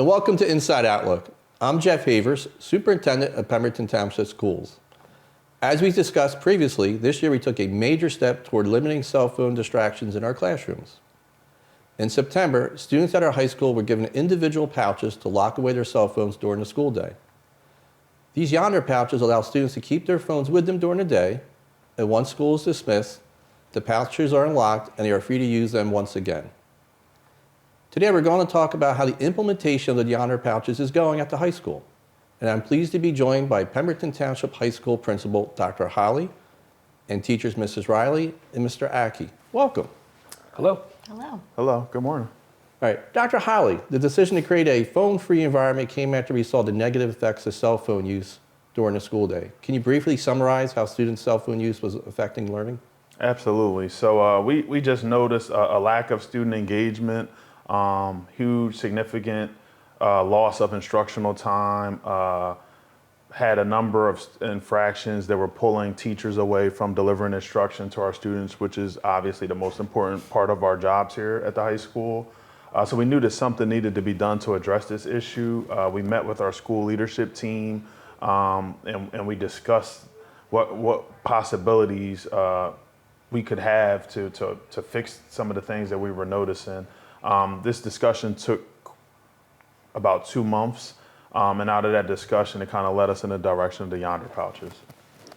and welcome to Inside Outlook. I'm Jeff Havers, Superintendent of Pemberton Township Schools. As we discussed previously, this year we took a major step toward limiting cell phone distractions in our classrooms. In September, students at our high school were given individual pouches to lock away their cell phones during the school day. These Yondr pouches allow students to keep their phones with them during the day, and once school is dismissed, the pouches are unlocked and they are free to use them once again. Today we're going to talk about how the implementation of the Yondr pouches is going at the high school. And I'm pleased to be joined by Pemberton Township High School Principal Dr. Holly and teachers Mrs. Riley and Mr. Aki. Welcome. Hello. Hello. Hello, good morning. All right, Dr. Holly, the decision to create a phone-free environment came after we saw the negative effects of cell phone use during the school day. Can you briefly summarize how students' cell phone use was affecting learning? Absolutely. So we just noticed a lack of student engagement, huge, significant loss of instructional time, had a number of infractions that were pulling teachers away from delivering instruction to our students, which is obviously the most important part of our jobs here at the high school. So we knew that something needed to be done to address this issue. We met with our school leadership team and we discussed what possibilities we could have to fix some of the things that we were noticing. This discussion took about 2 months, and out of that discussion, it kind of led us in the direction of the Yondr pouches.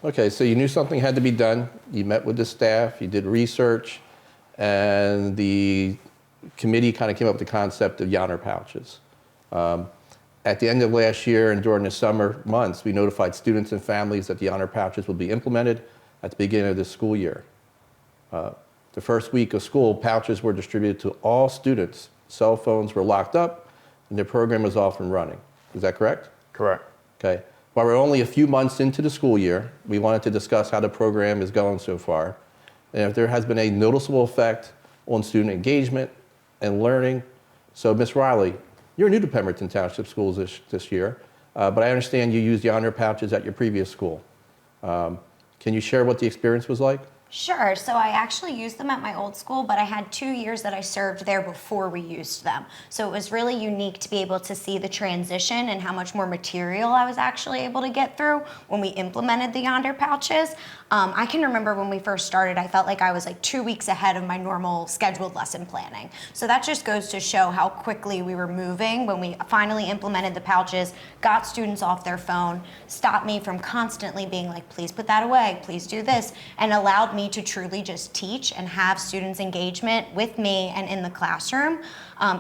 Okay, so you knew something had to be done. You met with the staff, you did research, and the committee kind of came up with the concept of Yondr pouches. At the end of last year and during the summer months, we notified students and families that the Yondr pouches would be implemented at the beginning of this school year. The first week of school, pouches were distributed to all students. Cell phones were locked up, and the program was off and running. Is that correct? Correct. Okay. While we're only a few months into the school year, we wanted to discuss how the program is going so far, and if there has been a noticeable effect on student engagement and learning. So, Ms. Riley, you're new to Pemberton Township Schools this year, but I understand you used Yondr pouches at your previous school. Can you share what the experience was like? Sure. So I actually used them at my old school, but I had 2 years that I served there before we used them. So it was really unique to be able to see the transition and how much more material I was actually able to get through when we implemented the Yondr pouches. I can remember when we first started, I felt like I was like 2 weeks ahead of my normal scheduled lesson planning. So that just goes to show how quickly we were moving when we finally implemented the pouches, got students off their phone, stopped me from constantly being like, please put that away, please do this, and allowed me to truly just teach and have students' engagement with me and in the classroom.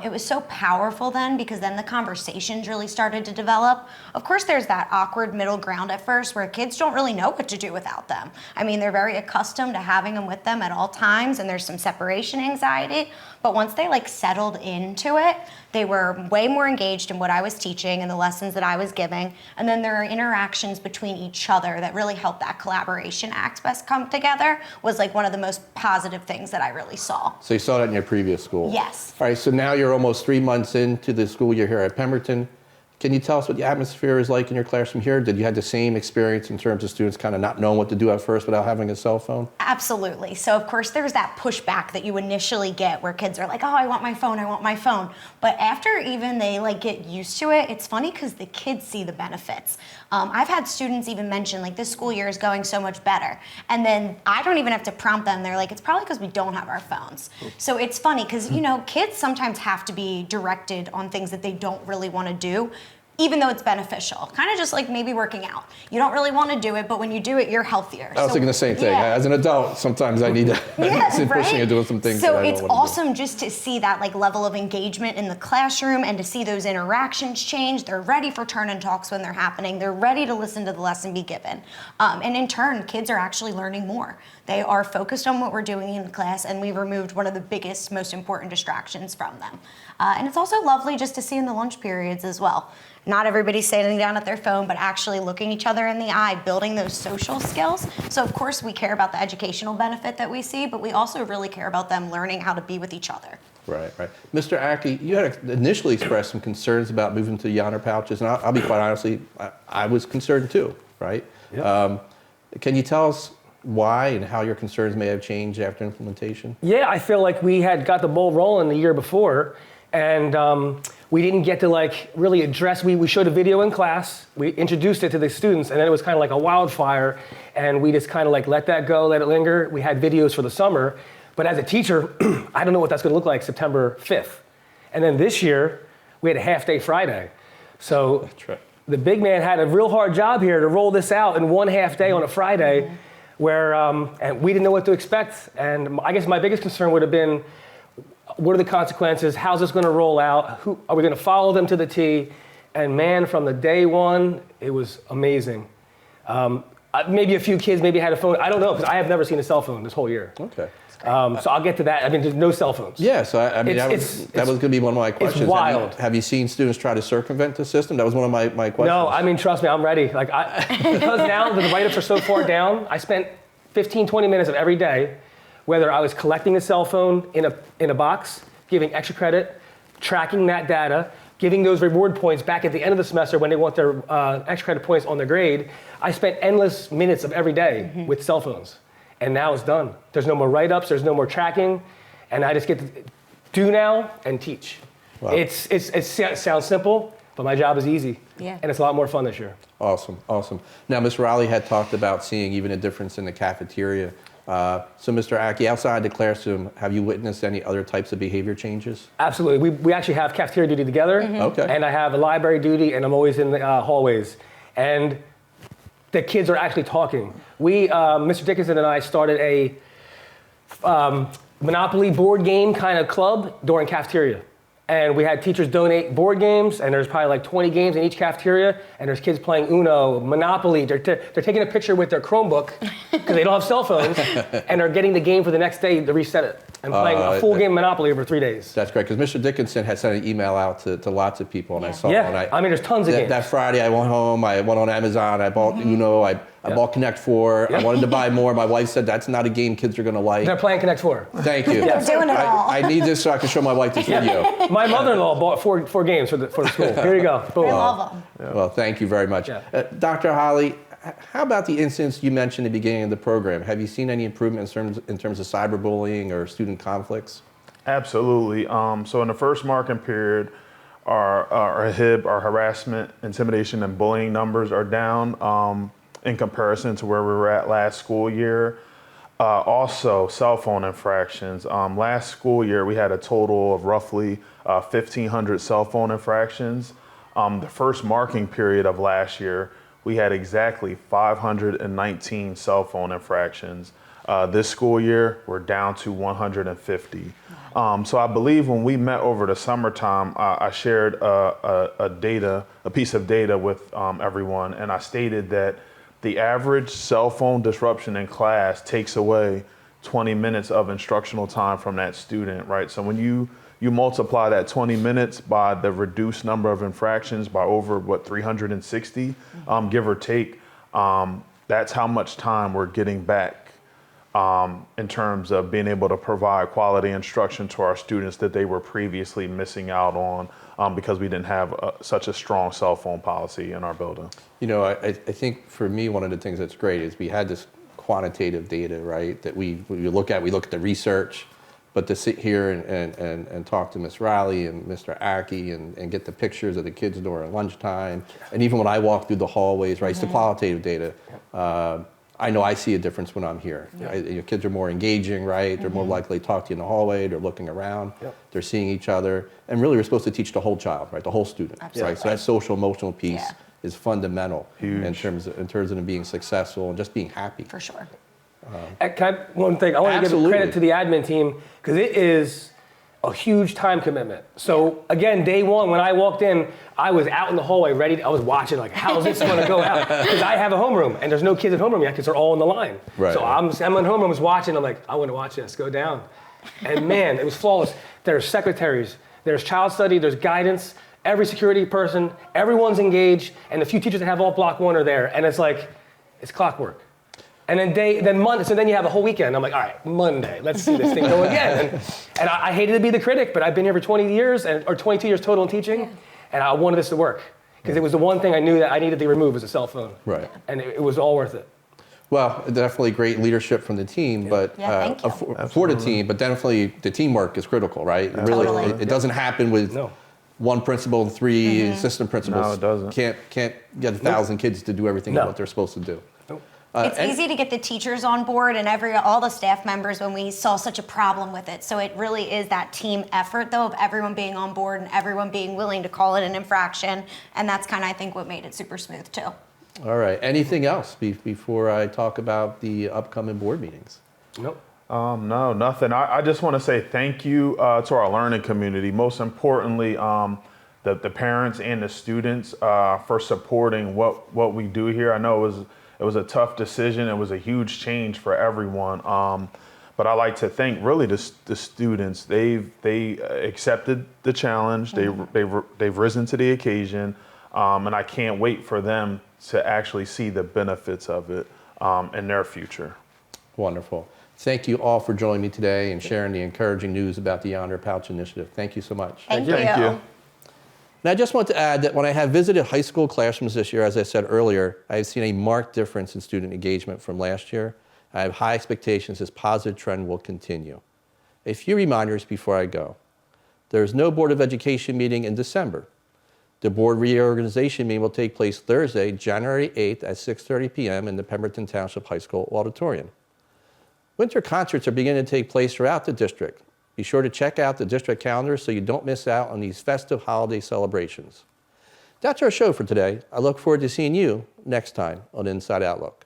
It was so powerful then because then the conversations really started to develop. Of course, there's that awkward middle ground at first where kids don't really know what to do without them. I mean, they're very accustomed to having them with them at all times, and there's some separation anxiety. But once they settled into it, they were way more engaged in what I was teaching and the lessons that I was giving. And then there are interactions between each other that really helped that collaboration aspect come together was one of the most positive things that I really saw. So you saw that in your previous school? Yes. All right, so now you're almost 3 months into the school year here at Pemberton. Can you tell us what the atmosphere is like in your classroom here? Did you have the same experience in terms of students kind of not knowing what to do at first without having a cell phone? Absolutely. So of course there's that pushback that you initially get where kids are like, oh, I want my phone, I want my phone. But after even they get used to it, it's funny because the kids see the benefits. I've had students even mention this school year is going so much better. And then I don't even have to prompt them. They're like, it's probably because we don't have our phones. So it's funny because, kids sometimes have to be directed on things that they don't really want to do, even though it's beneficial. Kind of just like maybe working out. You don't really want to do it, but when you do it, you're healthier. I was thinking the same thing. Yeah. As an adult, sometimes I need to sit pushing and doing some things that I don't want to do. So it's awesome just to see that level of engagement in the classroom and to see those interactions change. They're ready for turn and talks when they're happening. They're ready to listen to the lesson be given. And in turn, kids are actually learning more. They are focused on what we're doing in class, and we removed one of the biggest, most important distractions from them. And it's also lovely just to see in the lunch periods as well. Not everybody's sitting down at their phone, but actually looking each other in the eye, building those social skills. So of course we care about the educational benefit that we see, but we also really care about them learning how to be with each other. Right. Mr. Aki, you had initially expressed some concerns about moving to the Yondr pouches, and I'll be quite honestly, I was concerned too, right? Yep. Can you tell us why and how your concerns may have changed after implementation? Yeah, I feel like we had got the ball rolling the year before, and we didn't get to like really address, we showed a video in class, we introduced it to the students, and then it was kind of like a wildfire, and we just kind of like let that go, let it linger. We had videos for the summer, but as a teacher, I don't know what that's gonna look like September 5th. And then this year, we had a half-day Friday. So That's right. the big man had a real hard job here to roll this out in one half day on a Friday, where and we didn't know what to expect. And I guess my biggest concern would have been, what are the consequences? How's this going to roll out? Who are we going to follow them to the T? And man, from the day one, it was amazing. Maybe a few kids maybe had a phone. I don't know, because I have never seen a cell phone this whole year. Okay. So I'll get to that. I mean, there's no cell phones. Yeah, so I mean, that was going to be one of my questions. It's wild. Have you seen students try to circumvent the system? That was one of my questions. No, I mean, trust me, I'm ready. Like, because now the write-ups are so far down, I spent 15, 20 minutes of every day, whether I was collecting a cell phone in a box, giving extra credit, tracking that data, giving those reward points back at the end of the semester when they want their extra credit points on their grade. I spent endless minutes of every day with cell phones. And now it's done. There's no more write-ups, there's no more tracking, and I just get to do now and teach. Wow. It sounds simple, but my job is easy. Yeah. And it's a lot more fun this year. Awesome, awesome. Now, Ms. Rowley had talked about seeing even a difference in the cafeteria. So, Mr. Aki, outside the classroom, have you witnessed any other types of behavior changes? Absolutely. We actually have cafeteria duty together. Okay. And I have a library duty, and I'm always in the hallways. And the kids are actually talking. Mr. Dickinson and I started a Monopoly board game kind of club during cafeteria. And we had teachers donate board games, and there's probably like 20 games in each cafeteria, and there's kids playing Uno, Monopoly. They're taking a picture with their Chromebook, because they don't have cell phones, and they're getting the game for the next day to reset it, and playing a full game Monopoly over 3 days. That's great, because Mr. Dickinson had sent an email out to lots of people, and I saw it. Yeah, And I mean, there's tons of games. That Friday, I went home, I went on Amazon, I bought Uno, I bought Connect 4. I wanted to buy more. My wife said that's not a game kids are going to like. They're playing Connect 4. Thank you. They're doing it all. I need this so I can show my wife this video. My mother-in-law bought four games for the school. Here you go. Boom. I love them. Yeah. Well, thank you very much. Yeah. Dr. Holly, how about the incidents you mentioned at the beginning of the program? Have you seen any improvement in terms of cyberbullying or student conflicts? Absolutely. So in the first marking period, our HIB, our harassment, intimidation, and bullying numbers are down in comparison to where we were at last school year. Also, cell phone infractions. Last school year, we had a total of roughly 1,500 cell phone infractions. The first marking period of last year, we had exactly 519 cell phone infractions. This school year, we're down to 150. So I believe when we met over the summertime, I shared a piece of data with everyone, and I stated that the average cell phone disruption in class takes away 20 minutes of instructional time from that student, right? So when you multiply that 20 minutes by the reduced number of infractions by over, 360, give or take, that's how much time we're getting back in terms of being able to provide quality instruction to our students that they were previously missing out on because we didn't have such a strong cell phone policy in our building. You know, I think for me, one of the things that's great is we had this quantitative data, right, that we look at the research, but to sit here and talk to Ms. Riley and Mr. Aki and get the pictures of the kids during lunchtime, and even when I walk through the hallways, right, it's the qualitative data. I know I see a difference when I'm here. Your kids are more engaging, right? They're more likely to talk to you in the hallway. They're looking around. They're seeing each other. And really, we're supposed to teach the whole child, right? The whole student, right? So that social emotional piece is fundamental in terms of them being successful and just being happy. For sure. One thing, I want to give Absolutely. credit to the admin team, because it is a huge time commitment. So again, day one, when I walked in, I was out in the hallway ready. I was watching like, how's this going to go out? Because I have a homeroom, and there's no kids in homeroom yet because they're all in the line. Right. So I'm in homeroom, I was watching. I'm like, I want to watch this go down. And man, it was flawless. There's secretaries, there's child study, there's guidance, every security person, everyone's engaged, and the few teachers that have all block one are there. And it's like, it's clockwork. And then Monday, so then you have a whole weekend. I'm like, all right, Monday, let's see this thing go again. And I hated to be the critic, but I've been here for 20 years, or 22 years total in teaching, and I wanted this to work. Because it was the one thing I knew that I needed to remove was a cell phone. Right. And it was all worth it. Well, definitely great leadership from the team, but thank you. for the team, but definitely the teamwork is critical, right? Really, Totally. it doesn't happen with No. one principal and 3 assistant principals. No, it doesn't. Can't get 1,000 kids to do everything No. what they're supposed to do. It's easy to get the teachers on board and all the staff members when we saw such a problem with it. So it really is that team effort, though, of everyone being on board and everyone being willing to call it an infraction. And that's kind of, I think, what made it super smooth, too. All right. Anything else before I talk about the upcoming board meetings? Nope. No, nothing. I just want to say thank you to our learning community. Most importantly, the parents and the students for supporting what we do here. I know it was a tough decision. It was a huge change for everyone. But I like to thank really the students. They accepted the challenge. They've risen to the occasion, and I can't wait for them to actually see the benefits of it in their future. Wonderful. Thank you all for joining me today and sharing the encouraging news about the Yondr Pouch Initiative. Thank you so much. Thank you. Thank you. And I just want to add that when I have visited high school classrooms this year, as I said earlier, I have seen a marked difference in student engagement from last year. I have high expectations this positive trend will continue. A few reminders before I go. There is no Board of Education meeting in December. The board reorganization meeting will take place Thursday, January 8th at 6:30 p.m. in the Pemberton Township High School auditorium. Winter concerts are beginning to take place throughout the district. Be sure to check out the district calendar so you don't miss out on these festive holiday celebrations. That's our show for today. I look forward to seeing you next time on Inside Outlook.